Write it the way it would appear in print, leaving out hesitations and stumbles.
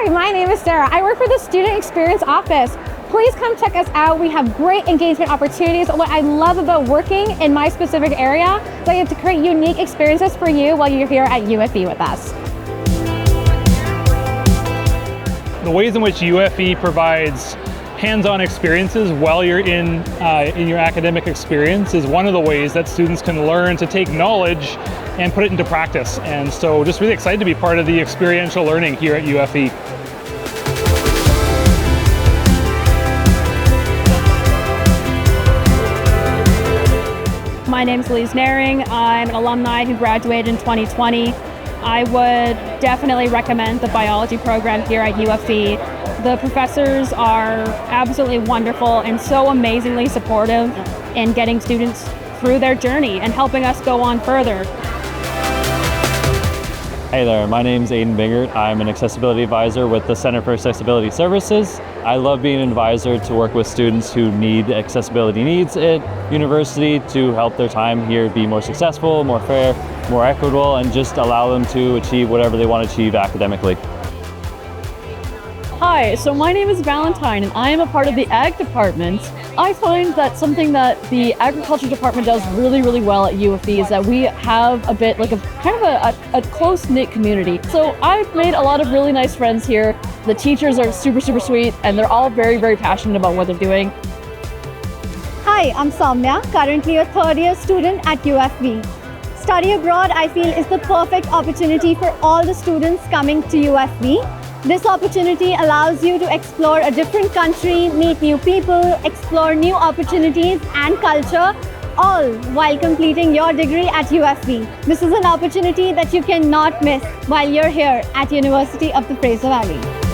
Hi, my name is Sarah. I work for the Student Experience Office. Please come check us out. We have great engagement opportunities. What I love about working in my specific area is I get to create unique experiences for you while you're here at UFE with us. The ways in which UFE provides hands-on experiences while you're in your academic experience is one of the ways that students can learn to take knowledge and put it into practice. And so just really excited to be part of the experiential learning here at UFE. My name is Elise Naring. I'm an alumni who graduated in 2020. I would definitely recommend the biology program here at UFE. The professors are absolutely wonderful and so amazingly supportive in getting students through their journey and helping us go on further. Hey there, my name's Aiden Bingert. I'm an accessibility advisor with the Center for Accessibility Services. I love being an advisor to work with students who need accessibility needs at university to help their time here be more successful, more fair, more equitable, and just allow them to achieve whatever they want to achieve academically. Hi, so my name is Valentine and I am a part of the Ag department. I find that something that the Agriculture department does really, really well at UFE is that we have a bit like a close-knit community. So I've made a lot of really nice friends here. The teachers are super, super sweet and they're all very, very passionate about what they're doing. Hi, I'm Soumya, currently a third-year student at UFE. Study abroad, I feel, is the perfect opportunity for all the students coming to UFE. This opportunity allows you to explore a different country, meet new people, explore new opportunities and culture, all while completing your degree at UFE. This is an opportunity that you cannot miss while you're here at University of the Fraser Valley.